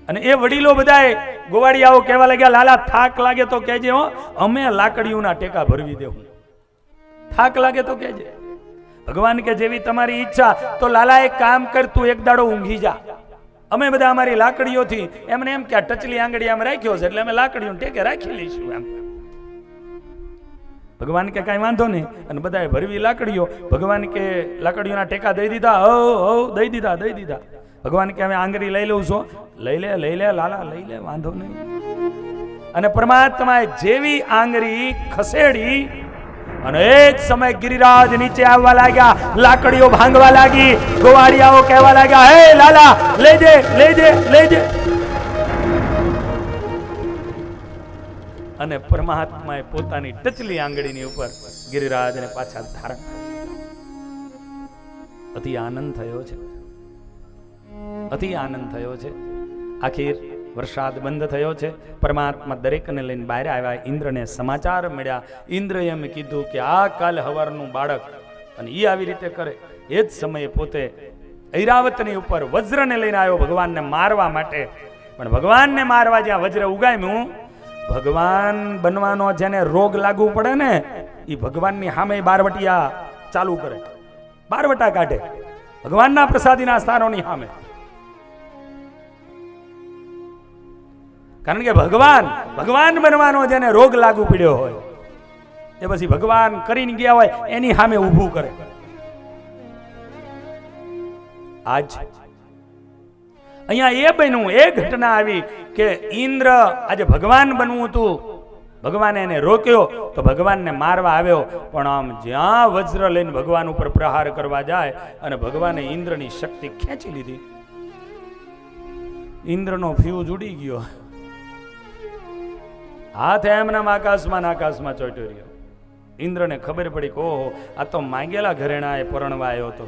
અને એ વડીલો બધાએ ગોવાળિયાઓ કહેવા લાગ્યા, લાલા થાક લાગે તો કહેજે, હો અમે લાકડીઓના ટેકા ભરવી દેવું. થાક લાગે તો કહેજે. ભગવાન કે જેવી તમારી ઈચ્છા. તો લાલા એક કામ કર, તું એક દાડો ઊંઘી જા, અમે બધા અમારી લાકડીઓથી એમને એમ કે આ ટચલી આંગળી આમ રાખ્યો છે એટલે અમે લાકડીઓ ટેકે રાખી લઈશું એમ. ભગવાન કે કાંઈ વાંધો નહીં. અને બધાએ ભરવી લાકડીઓ. ભગવાન કે લાકડીઓના ટેકા દઈ દીધા. હવ દઈ દીધા, દઈ દીધા. ભગવાન કે અમે આંગળી લઈ લઉં છો, લઈ લે લાલા, લઈ લે, વાંધો નહીં. અને પરમાત્માએ જેવી આંગળી ખસેડી અને એક સમય ગિરિરાજ નીચે આવવા લાગ્યા, લાકડીઓ ભાંગવા લાગી. ગોવાળિયાઓ કહેવા લાગ્યા, હે લાલા, લઈ દે, લઈ દે, લઈ દે. અને પરમાત્માએ પોતાની ટચલી આંગળીની ઉપર ગિરિરાજને પાછા ધારણ. અતિ આનંદ થયો છે, અતિ આનંદ થયો છે. આખીર વરસાદ બંધ થયો છે. પરમાત્મા દરેકને લઈને બહાર આવ્યા. ઇન્દ્રને સમાચાર મળ્યા. ઇન્દ્રએ એમ કીધું કે આ કાલ હવારનું બાળક, અને એ આવી રીતે કરે. એ જ સમયે પોતે ઐરાવતની ઉપર વજ્રને લઈને આવ્યો ભગવાનને મારવા માટે. પણ ભગવાનને મારવા જ્યાં વજ્ર ઉગામ્યું, ભગવાન બનવાનો જેને રોગ લાગુ પડે ને, એ ભગવાનની સામે બારવટિયા ચાલુ કરે, બારવટા કાઢે ભગવાનના પ્રસાદીના સ્થાનોની સામે. કારણ કે ભગવાન બનવાનો જેને રોગ લાગુ પડ્યો હોય એ પછી ભગવાન કરીને ગયા હોય એની સામે ઊભું કરે. આજ અહીંયા એ બન્યું, એ ઘટના આવી કે ઇન્દ્ર આજે ભગવાન બનવું હતું, ભગવાને એને રોક્યો તો ભગવાનને મારવા આવ્યો, પણ આમ જ્યાં વજ્ર લઈને ભગવાન ઉપર પ્રહાર કરવા જાય અને ભગવાને ઇન્દ્રની શક્તિ ખેંચી લીધી. ઇન્દ્રનો ફ્યુઝ ઉડી ગયો, હાથ એમના આકાશમાં ચોટ્યો રહ્યો. ઇન્દ્રને ખબર પડી કે ઓહો, આ તો માંગેલા ઘરેણા એ પરણવા આવ્યો હતો.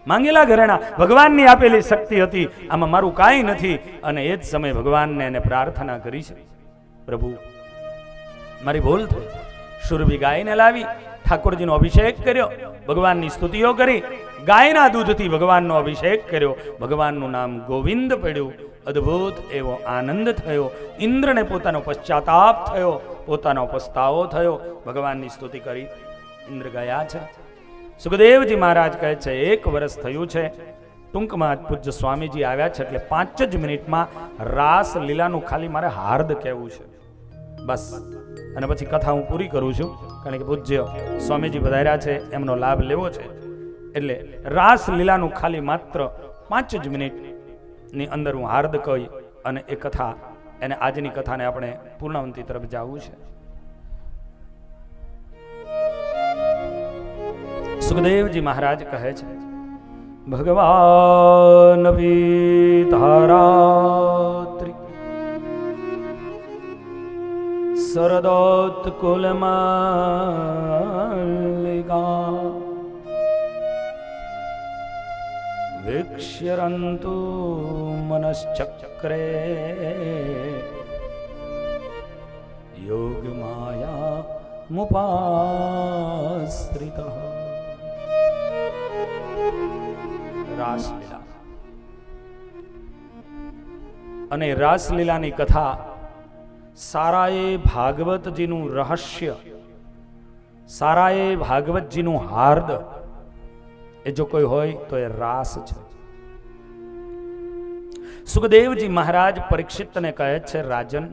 માંગેલા ઘરેણા ભગવાનની આપેલી શક્તિ હતી, આમાં મારું કાંઈ નથી. અને એ જ સમયે ભગવાનને એને પ્રાર્થના કરી છે, પ્રભુ મારી ભૂલ થઈ. શુરભી ગાયને લાવી ઠાકોરજીનો અભિષેક કર્યો, ભગવાનની સ્તુતિઓ કરી, ગાયના દૂધથી ભગવાનનો અભિષેક કર્યો, ભગવાનનું નામ ગોવિંદ પડ્યું. અદ્ભુત એવો આનંદ થયો. ઇન્દ્રને પોતાનો પશ્ચાતાપ થયો, પોતાનો પસ્તાવો થયો, ભગવાનની સ્તુતિ કરી ઇન્દ્ર ગયા છે. સુખદેવજી મહારાજ કહે છે 1 વર્ષ થયું છે. ટૂંકમાં પૂજ્ય સ્વામીજી આવ્યા છે એટલે 5 જ મિનિટમાં રાસ લીલાનું ખાલી મારે હાર્દ કહેવું છે, બસ. અને પછી કથા હું પૂરી કરું છું, કારણ કે પૂજ્ય સ્વામીજી પધાર્યા છે, એમનો લાભ લેવો છે. એટલે રાસ લીલાનું ખાલી માત્ર 5 જ મિનિટની અંદર હું હાર્દ કહી અને એ કથા, એને આજની કથાને આપણે પૂર્ણાવંતિ તરફ જવું છે. સુખદેવજી મહારાજ કહે છે, ભગવાન ધારાત્રી સરદોત કુલમાલિકા વિક્ષ્યરંતુ મનશ્ચક્રે યોગ માયા મુપાશ્રિતઃ. રાસલીલા અને રાસલીલાની કથા સારાએ ભાગવતજીનું રહસ્ય, સારાએ ભાગવતજીનું હાર્દ એ જો કોઈ હોય તો એ રાસ છે. સુખદેવજી મહારાજ પરીક્ષિતને કહે છે, રાજન,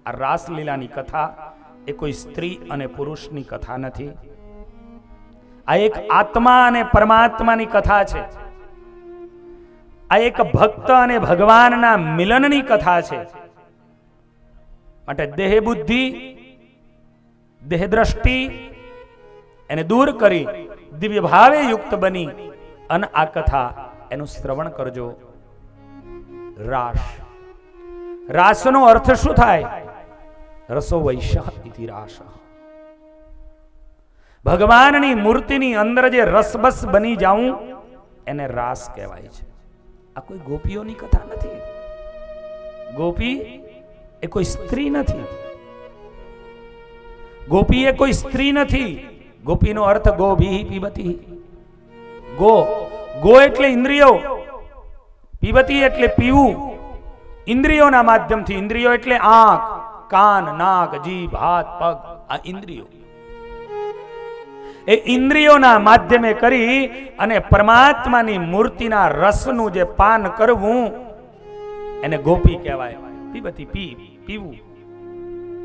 આ રાસલીલાની કથા એ કોઈ સ્ત્રી અને પુરુષની કથા નથી, આ એક આત્મા અને પરમાત્માની કથા છે. આ એક ભક્ત અને ભગવાનના મિલનની કથા છે. માટે દેહ બુદ્ધિ, દેહ દ્રષ્ટિ એને દૂર કરી દિવ્ય ભાવે યુક્ત બની અને આ કથા એનું શ્રવણ કરજો. રાસ, રાસનો અર્થ શું થાય? રસો વૈશઃ ઇતિ રાસ. ભગવાનની મૂર્તિની અંદર જે રસબસ બની જાઉં એને રાસ કહેવાય છે. આ કોઈ ગોપીઓની કથા નથી. ગોપી એ કોઈ સ્ત્રી નથી. ગોપી એ કોઈ સ્ત્રી નથી. ગોપીનો અર્થ ગોભી પીબતી. ગો એટલે ઇન્દ્રિયો, પીબતી એટલે પીવું. ઇન્દ્રિયોના માધ્યમથી, ઇન્દ્રિયો એટલે આંખ, કાન, નાક, જીભ, હાથ, પગ, આ ઇન્દ્રિયો. એ ઇન્દ્રિયોના માધ્યમે કરી અને પરમાત્માની મૂર્તિના રસનું જે પાન કરવું એને ગોપી કહેવાય. પીબતી પીવું.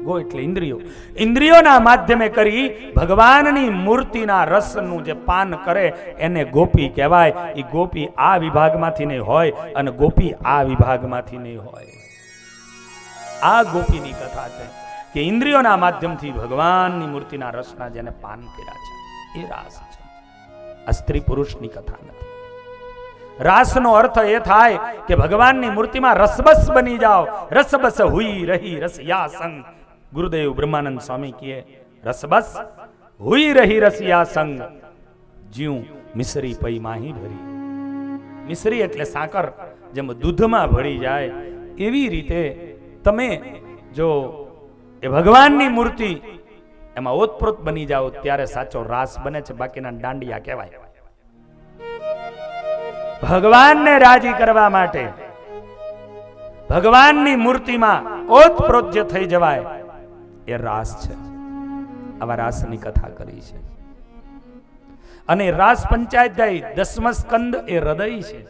ગો એટલે ઇન્દ્રિયો. ઇન્દ્રિયોના માધ્યમે કરી ભગવાનની મૂર્તિના રસનું જે પાન કરે એને ગોપી કહેવાય. એ ગોપી આ વિભાગમાંથી નહીં હોય અને ગોપી આ વિભાગમાંથી નહીં હોય. આ ગોપીની કથા છે કે ઇન્દ્રિયોના માધ્યમથી ભગવાનની મૂર્તિના રસના જેને પાન કર્યા છે એ રાસ છે. આ સ્ત્રી પુરુષની કથા નથી. રાસનો અર્થ એ થાય કે ભગવાનની મૂર્તિમાં રસબસ બની જાઓ. રસબસ હુઈ રહી રસિયા સંગ. ગુરુદેવ બ્રહ્માનંદ સ્વામી કહે, રસબસ હુઈ રહી રસિયા સંગ, જ્યું મિસરી પઈ માહી ભરી. મિસરી એટલે સાકર જેમ દૂધમાં ભળી જાય એવી રીતે તમે જો એ ભગવાનની મૂર્તિ એમાં ઓતપ્રોત બની જાઓ ત્યારે સાચો રાસ બને છે. બાકીના દાંડિયા કહેવાય. ભગવાનને રાજી કરવા માટે ભગવાનની મૂર્તિમાં ઓતપ્રોત જે થઈ જવાય એ રાસ છે. આવા રાસની કથા કરી છે. અને રાસ પંચાધ્યાય 10મો સ્કંદ એ હૃદય છે.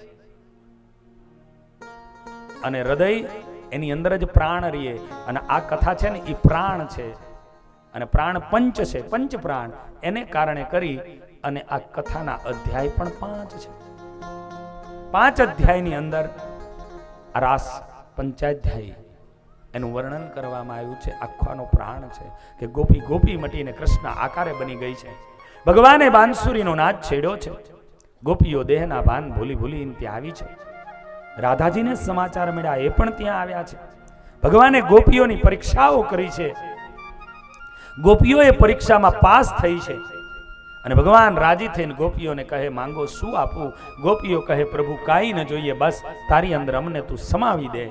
અને હૃદય એની અંદર જ પ્રાણ રહીએ. અને આ કથા છે ને એ પ્રાણ છે, અને પ્રાણ પંચ છે, પંચ પ્રાણ. એને કારણે કરી અને આ કથાના અધ્યાય પણ 5 છે. 5 અધ્યાયની અંદર આ રાસ પંચાધ્યાયી એનું વર્ણન કરવામાં આવ્યું છે. આખાનો પ્રાણ છે કે ગોપી ગોપી મટીને કૃષ્ણ આકારે બની ગઈ છે. ભગવાને બાંસુરીનો નાદ છેડ્યો છે. ગોપીઓ દેહના ભાન ભૂલી ભૂલી ત્યાં આવી છે. રાધાજીને સમાચાર મળ્યા, એ પણ ત્યાં આવ્યા છે. ભગવાને ગોપીઓની પરીક્ષાઓ કરી છે. ગોપીઓએ પરીક્ષામાં પાસ થઈ છે. અને ભગવાન રાજી થઈને ગોપીઓને કહે, માંગો શું આપું? ગોપીઓ કહે, પ્રભુ કાંઈ ન જોઈએ, બસ તારી અંદર અમને તું સમાવી દે.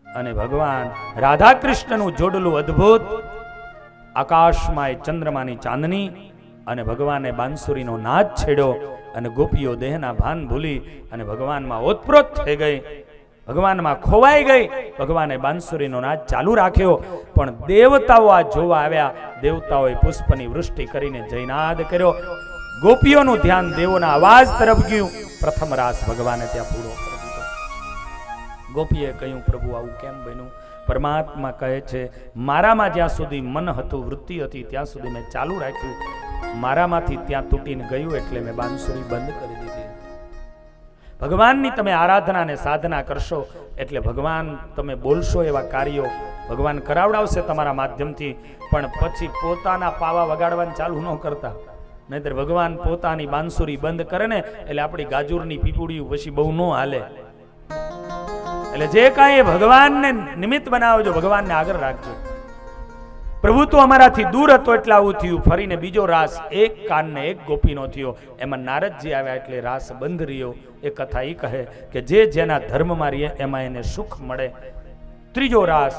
અને ભગવાન રાધા કૃષ્ણનું જોડલું અદ્ભુત, આકાશમાં ચંદ્રમાની ચાંદની, અને ભગવાને બાંસુરીનો નાદ છેડ્યો. અને ગોપીઓ દેહના ભાન ભૂલી અને ભગવાનમાં ઓતપ્રોત થઈ ગઈ, ભગવાનમાં ખોવાઈ ગઈ. ભગવાને બાંસુરીનો નાદ ચાલુ રાખ્યો. પણ દેવતાઓ આ જોવા આવ્યા. દેવતાઓએ પુષ્પની વૃષ્ટિ કરીને જયનાદ કર્યો. ગોપીઓનું ધ્યાન દેવોના અવાજ તરફ ગયું. પ્રથમ રાસ ભગવાને ત્યાં પૂરો કરી દીધો. ગોપીએ કહ્યું, પ્રભુ આવું કેમ બન્યું? પરમાત્મા કહે છે, મારામાં જ્યાં સુધી મન હતું, વૃત્તિ હતી, ત્યાં સુધી મેં ચાલુ રાખ્યું. મારામાંથી ત્યાં તૂટીને ગયું એટલે મેં બાંસુરી બંધ કરી દીધી. ભગવાનની તમે આરાધના અને સાધના કરશો એટલે ભગવાન તમે બોલશો એવા કાર્યો ભગવાન કરાવડાવશે તમારા માધ્યમથી. પણ પછી પોતાના પાવા વગાડવાનું ચાલુ ન કરતા, નહીતર ભગવાન પોતાની બાંસુરી બંધ કરે ને એટલે આપણી ગાજુરની પીપુડિયું પછી બહુ ન હાલે. એટલે જે કાંઈ ભગવાનને નિમિત્ત બનાવજો, ભગવાનને આગળ રાખજો. પ્રભુ તો અમારાથી દૂર હતો એટલે આવું થયું. ફરીને બીજો રાસ એક કાનને એક ગોપીનો થયો. એમાં નારદજી આવ્યા એટલે રાસ બંધ રહ્યો. એ કથા એ કહે કે જે જેના ધર્મમાં રહીએ એમાં એને સુખ મળે. ત્રીજો રાસ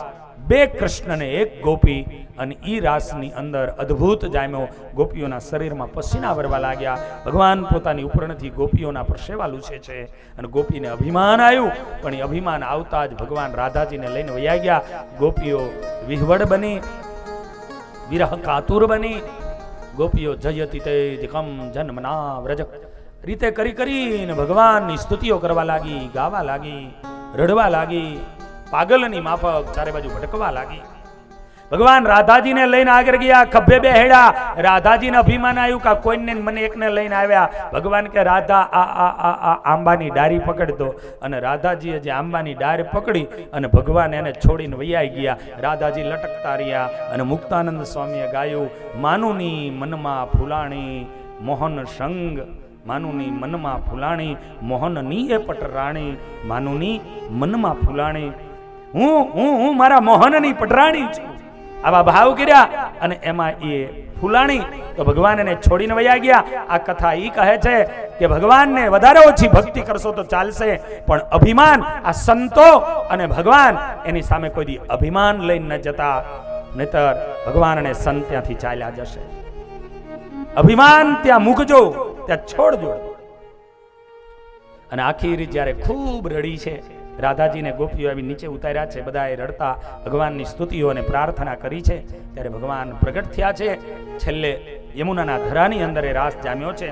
2 કૃષ્ણ ને 1 ગોપી, અને ઈ રાસની અંદર અદ્ભુત જામ્યો. ગોપીઓના શરીરમાં પસીના વરવા લાગ્યા. ભગવાન પોતાની ઉપરણથી ગોપીઓના પરસેવા લૂછે છે. અને ગોપીને અભિમાન આવ્યું. પણ એ અભિમાન આવતા જ ભગવાન રાધાજીને લઈને વયા ગયા. ગોપીઓ વિહવડ બની, વિરહ કાતુર બની. ગોપીઓ જયતિ તે કમ જન્મના વ્રજ રીતે કરી કરીને ભગવાનની સ્તુતિઓ કરવા લાગી, ગાવા લાગી, રડવા લાગી, પાગલની માફક ચારે બાજુ ભટકવા લાગી. ભગવાન રાધાજીને લઈને આગળ ગયા, ખભે બેહેડા. રાધાજીને અભિમાન આવ્યું કે કોઈને મને એકને લઈને આવ્યા. ભગવાન કે રાધા આ આંબાની ડારી પકડતો. અને રાધાજીએ જે આંબાની ડારી પકડી અને ભગવાન એને છોડીને વૈયાઈ ગયા. રાધાજી લટકતા રહ્યા. અને મુક્તાનંદ સ્વામીએ ગાયું, માનુની મનમાં ફૂલાણી મોહન સંગ, માનુની મનમાં ફૂલાણી મોહનની એ પટરાણી, માનુની મનમાં ફૂલાણી, હું મારા મોહનની પટરાણી છું. આવા ભાવ કર્યા અને એમાં એ ફૂલાણી તો ભગવાન એને છોડીને વયા ગયા. આ કથા એ કહે છે કે ભગવાનને વધારે ઓછી ભક્તિ કરશો તો ચાલશે, પણ અભિમાન, આ સંતો અને ભગવાન એની સામે કોઈ દી અભિમાન લઈને ન જતા, નહીતર ભગવાન અને સંત ત્યાંથી ચાલ્યા જશે. અભિમાન ત્યાં મૂકજો, ત્યાં છોડજો. અને આખી રીત જ્યારે ખૂબ રડી છે, રાધાજીને ગોપીઓ આવી નીચે ઉતાર્યા છે, બધાએ રડતા ભગવાનની સ્તુતિઓ અને પ્રાર્થના કરી છે. ત્યારે ભગવાન પ્રગટ થયા છે. છેલ્લે યમુનાના ધરાની અંદર એ રાસ જામ્યો છે.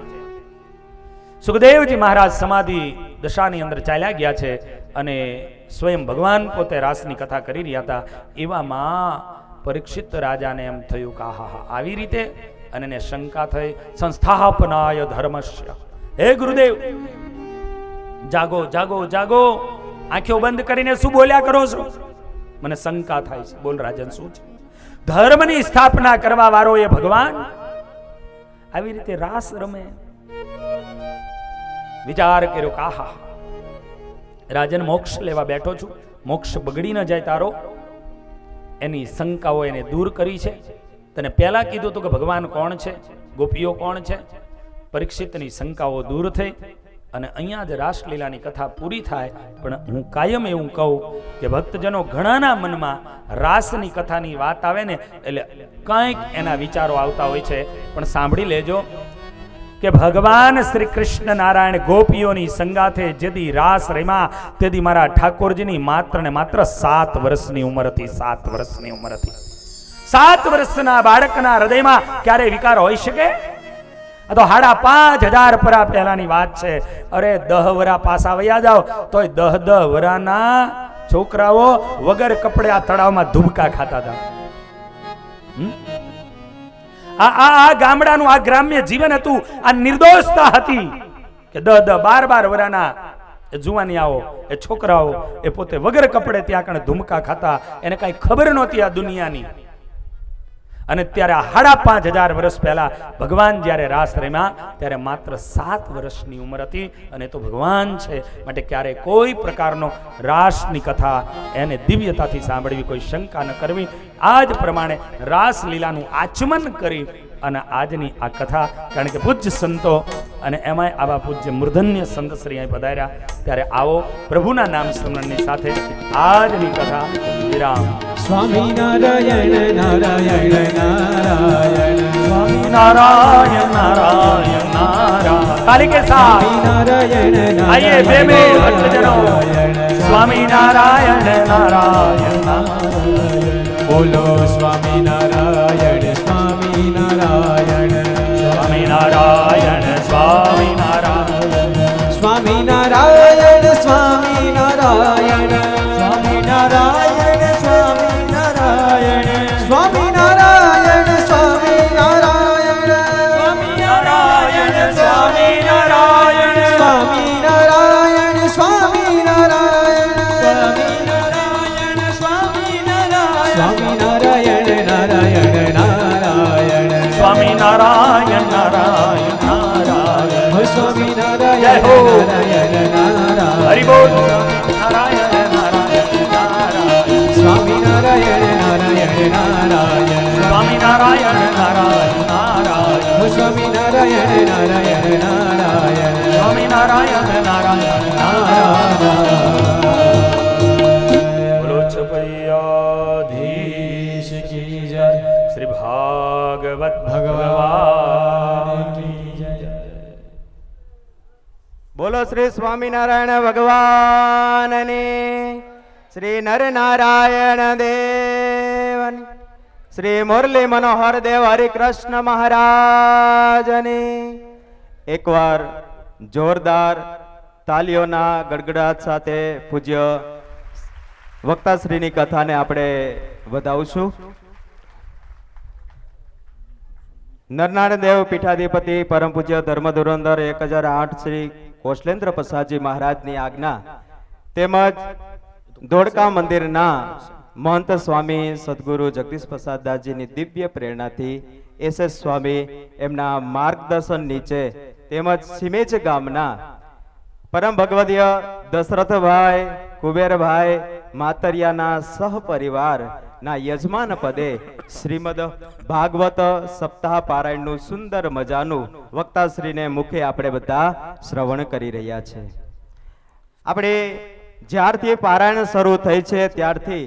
સુખદેવજી મહારાજ સમાધિ દશાની અંદર ચાલ્યા ગયા છે અને સ્વયં ભગવાન પોતે રાસની કથા કરી રહ્યા હતા. એવામાં પરીક્ષિત રાજાને એમ થયું કે આહા, આવી રીતે, અને એને શંકા થઈ. સંસ્થાપનાય ધર્મસ્ય, હે ગુરુદેવ, જાગો જાગો જાગો, આંખો બંધ કરીને શું બોલ્યા કરો છો? મને શંકા થાય છે. બોલ રાજન, શું છે? ધર્મની સ્થાપના કરવા વાળો એ ભગવાન આવી રીતે રાસ રમે? વિચાર કર્યો કે આહા, રાજન મોક્ષ લેવા બેઠો છું, મોક્ષ બગડી ન જાય તારો, એની શંકાઓ એને દૂર કરી છે. તને પહેલા કીધું હતું કે ભગવાન કોણ છે, ગોપીઓ કોણ છે. પરીક્ષિતની શંકાઓ દૂર થઈ અને અહીંયા જ રાસલીલાની કથા પૂરી થાય. પણ હું કાયમ એવું કહું કે ભક્તજનો ઘણાના મનમાં રાસની કથાની વાત આવે ને એટલે કંઈક એના વિચારો આવતા હોય છે. પણ સાંભળી લેજો કે ભગવાન શ્રી કૃષ્ણ નારાયણ ગોપીઓની સંગાથે જેદી રાસ રમ્યા તેદી મારા ઠાકોરજીની માત્ર ને માત્ર 7 વર્ષની ઉંમર હતી. 7 વર્ષની ઉંમર હતી. 7 વર્ષના બાળકના હૃદયમાં ક્યારે વિકાર હોઈ શકે? આ તો 5,500 પરા પહેલાની વાત છે. અરે 10 વરા પાસા વયા જાઓ તોય 10 વરાના છોકરાઓ વગર કપડે આ તળાવમાં ધુબકા ખાતા હતા. આ ગામડાનું આ ગ્રામ્ય જીવન હતું. આ નિર્દોષતા હતી કે 10-12 વરાના જુવાની આવો એ છોકરાઓ એ પોતે વગર કપડે ત્યાં કણે ધુમકા ખાતા. એને કઈ ખબર નહોતી આ દુનિયાની. અને ત્યારે 5,500 વર્ષ પહેલા ભગવાન જ્યારે રાસ રમ્યા ત્યારે માત્ર 7 વર્ષની ઉંમર હતી. અને તો ભગવાન છે માટે ક્યારે કોઈ પ્રકારનો રાસની કથા એને દિવ્યતાથી સાંભળવી, કોઈ શંકા ન કરવી. આ જ પ્રમાણે રાસ લીલાનું આચમન કરી અને આજની આ કથા, કારણ કે પૂજ્ય સંતો અને એમાંય આવા પૂજ્ય મૂર્ધન્ય સંત શ્રી અહીં પધાર્યા, ત્યારે આવો પ્રભુના નામ સ્મરણની સાથે આજની કથા વિરામ. સ્વામી નારાયણ નારાયણ નારાયણ સ્વામી નારાયણ નારાયણ નારાયણ. તાલી કે સાથ નારાયણ આइए બે ભક્તજનો. સ્વામી નારાયણ નારાયણ નારાયણ. બોલો સ્વામી નારાયણ સ્વામી નારાયણ સ્વામી નારાયણ સ્વામી નારાયણ. સ્વામી નારાયણ સ્વામી નારાયણ સ્વામી નારાયણ સ્વામી નારાયણ સ્વામી નારાયણ સ્વામી નારાયણ સ્વામી નારાયણ સ્વામી નારાયણ. સ્વામી નારાયણ સ્વામી નારાયણ સ્વામી નારાયણ નારાયણ નારાયણ સ્વામી નારાયણ નારાયણ નારાયણ. સ્વામી નારાયણ જય હો. નારાયણ નારાયણ હરિ બોલ. નારાયણ નારાયણ નારાયણ. સ્વામી નારાયણ નારાયણ નારાયણ સ્વામી નારાયણ નારાયણ નારાયણ. સ્વામી નારાયણ નારાયણ નારાયણ સ્વામી નારાયણ નારાયણ નારાયણ. બોલો છપૈયાધીશ કી જય. શ્રી ભાગવત ભગવાન કી જય. બોલો શ્રી સ્વામિનારાયણ ભગવાનની, શ્રી નરનારાયણ દેવની, શ્રી મુરલી મનોહર દેવ હરિકૃષ્ણ મહારાજની. એકવાર જોરદાર તાલીઓના ગડગડાટ સાથે પૂજ્ય વક્તાશ્રીની કથાને આપણે વધાવશું. નરનારાયણ દેવ પીઠાધિપતિ પરમ પૂજ્ય ધર્મ ધુરંધર 1008 શ્રી કૌશલેન્દ્ર પ્રસાદજી મહારાજની આજ્ઞા તેમજ ધોળકા મંદિરના મહંત સ્વામી સદગુરુ જગદીશ પ્રસાદ દાસજીની દિવ્ય પ્રેરણાથી SS સ્વામી એમના માર્ગદર્શન નીચે તેમજ સિમેજ ગામના પરમ ભગવદીય દશરથભાઈ કુબેરભાઈ માતરિયાના સહપરિવાર ના યજમાન પદે શ્રીમદ ભાગવત સપ્તાહ પારાયણનું સુંદર મજાનું વક્તાશ્રીને મુખે આપણે બધા શ્રવણ કરી રહ્યા છે. આપણે જ્યારથી પારાયણ શરૂ થઈ છે ત્યારથી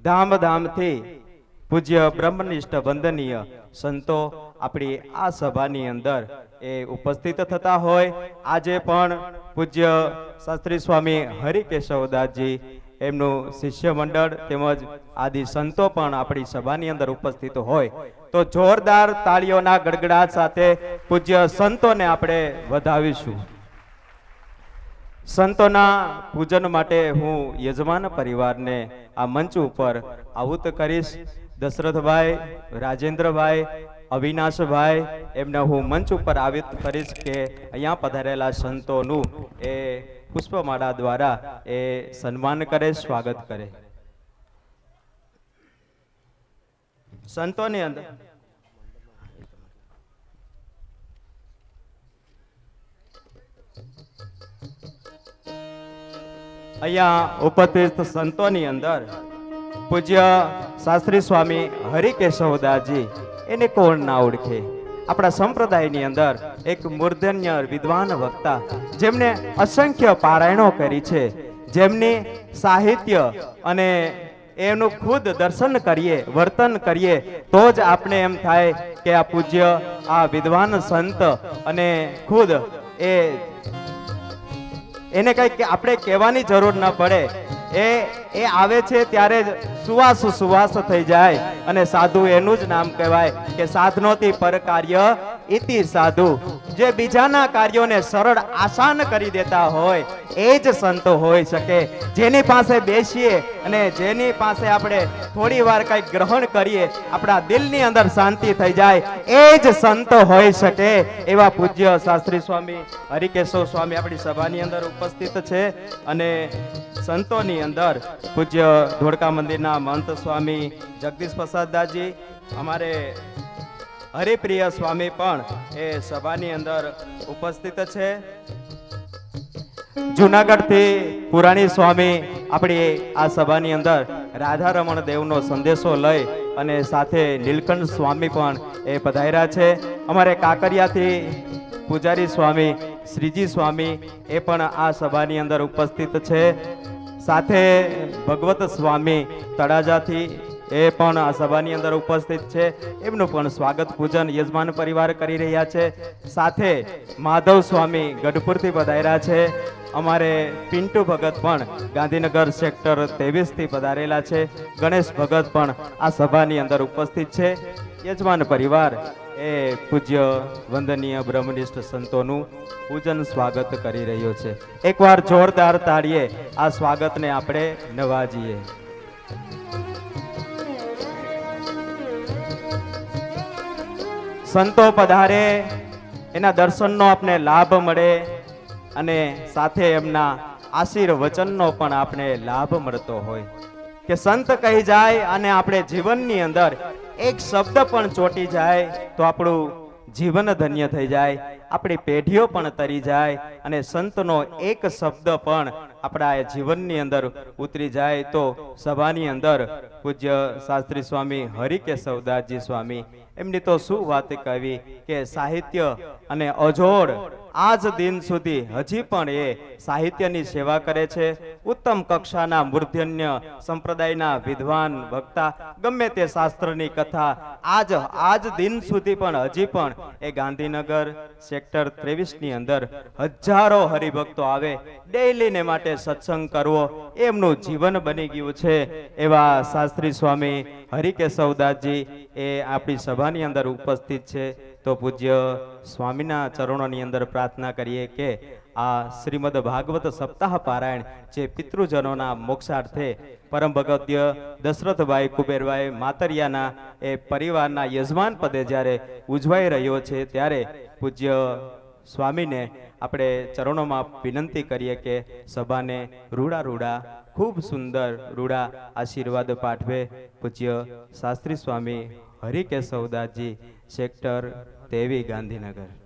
ધામધામથી પૂજ્ય બ્રહ્મનિષ્ઠ વંદનીય સંતો આપણી આ સભાની અંદર એ ઉપસ્થિત થતા હોય. આજે પણ પૂજ્ય શાસ્ત્રી સ્વામી હરિકેશવદાસજી એમનું શિષ્ય મંડળ તેમજ આદિ સંતો પણ આપણી સભાની અંદર ઉપસ્થિત હોય તો જોરદાર તાળીઓના ગડગડાટ સાથે પૂજ્ય સંતોને આપણે વધાવીશું. સંતોના પૂજન માટે હું યજમાન પરિવારને આ મંચ ઉપર આહુત કરીશ. દશરથભાઈ, રાજેન્દ્રભાઈ, અવિનાશભાઈ એમને હું મંચ ઉપર આહુત કરીશ કે અહીંયા પધારેલા સંતોનું એ પુષ્પમાળા દ્વારા એ સન્માન કરે, સ્વાગત કરે. સંતોની અંદર અહીંયા ઉપસ્થિત સંતોની અંદર પૂજ્ય શાસ્ત્રી સ્વામી હરિકેશવદાસજી એને કોણ ના ઓળખે. આપણા સંપ્રદાયની અંદર એક મૂર્ધન્ય વિદ્વાન વક્તા જેમને અસંખ્ય પારાયણો કરી છે, જેમની સાહિત્ય અને એનું ખુદ દર્શન કરીએ, વર્તન કરીએ તો જ આપણે એમ થાય કે આ પૂજ્ય આ વિદ્વાન સંત અને ખુદ એને કઈ આપણે કહેવાની જરૂર ન પડે. એ આવે છે ત્યારે જ સુવાસ થઈ જાય અને સાધુ એનું જ નામ કહેવાય કે સાધનોથી પર કાર્ય ઇતિ સાધુ, જે બીજાના કાર્યોને સરળ આસાન કરી દેતા હોય એ જ સંતો હોઈ શકે. જેની પાસે બેસીએ અને જેની પાસે આપણે થોડી વાર કંઈક ગ્રહણ કરીએ, આપણા દિલની અંદર શાંતિ થઈ જાય, એ જ સંતો હોઈ શકે. એવા પૂજ્ય શાસ્ત્રી સ્વામી હરિકેશવ સ્વામી આપણી સભાની અંદર ઉપસ્થિત છે. અને સંતોની અંદર પૂજ્ય ધોળકા મંદિરના મહંત સ્વામી જગદીશ પ્રસાદદાસજી, અમારે હરિપ્રિય સ્વામી પણ એ સભાની અંદર ઉપસ્થિત છે. જુનાગઢથી પુરાણી સ્વામી આપણી આ સભાની અંદર રાધારમણ દેવનો સંદેશો લઈ અને સાથે નીલકંઠ સ્વામી પણ એ પધાર્યા છે. અમારે કાંકરિયાથી પૂજારી સ્વામી શ્રીજી સ્વામી એ પણ આ સભાની અંદર ઉપસ્થિત છે. સાથે ભગવત સ્વામી તળાજાથી એ પણ આ સભાની અંદર ઉપસ્થિત છે. એમનું પણ સ્વાગત પૂજન યજમાન પરિવાર કરી રહ્યા છે. સાથે માધવ સ્વામી ગઢપુરથી પધાર્યા છે. અમારે પિન્ટુ ભગત પણ ગાંધીનગર સેક્ટર 23 થી પધારેલા છે. ગણેશ ભગત પણ આ સભાની અંદર ઉપસ્થિત છે. યજમાન પરિવાર એ પૂજ્ય વંદનીય બ્રહ્મનિષ્ઠ સંતોનું પૂજન સ્વાગત કરી રહ્યો છે. એકવાર જોરદાર તાળીએ આ સ્વાગતને આપણે નવાજીએ. સંતો પધારે, એના દર્શનનો આપણે લાભ મળે અને સાથે એમના આશીર્વચનનો પણ આપણે લાભ મળતો હોય. કે સંત કહી જાય અને આપણે જીવનની અંદર એક શબ્દ પણ ચોંટી જાય તો આપણું જીવન ધન્ય થઈ જાય, આપણી પેઢીઓ પણ તરી જાય અને સંતનો એક શબ્દ પણ આપણા જીવનની અંદર ઉતરી જાય. તો સભાની અંદર પૂજ્ય શાસ્ત્રી સ્વામી હરિકેશવદાસજી સ્વામી, એમની તો શું વાત કહેવી કે સાહિત્ય અને અજોડ આજ દિન સુધી હજી પણ એ સાહિત્યની સેવા કરે છે. ઉત્તમ કક્ષાના મૂર્ધન્ય સંપ્રદાયના વિદ્વાન વક્તા, ગમે તે શાસ્ત્રની કથા આજ દિન સુધી પણ હજી પણ એ ગાંધીનગર સેક્ટર 23 ની અંદર હજારો હરિભક્તો આવે, ડેઈલીને માટે સત્સંગ કરવો એમનું જીવન બની ગયું છે. એવા શાસ્ત્રી સ્વામી હરિકેશવદાસજી એ આપણી સભાની અંદર ઉપસ્થિત છે. તો પૂજ્ય સ્વામીના ચરણોની અંદર પ્રાર્થના કરીએ કે આ શ્રીમદ ભાગવત સપ્તાહ પારાયણ જે પિતૃજનોના મોક્ષાર્થે પરમ ભગવદ્ય દશરથભાઈ કુબેરભાઈ માતરિયાના એ પરિવારના યજમાન પદે જ્યારે ઉજવાઈ રહ્યો છે, ત્યારે પૂજ્ય સ્વામીને આપણે ચરણોમાં વિનંતી કરીએ કે સભાને રૂડા ખૂબ સુંદર રૂડા આશીર્વાદ પાઠવે. પૂજ્ય શાસ્ત્રી સ્વામી હરિકેશવદાસજી, સેક્ટર 23, ગાંધીનગર.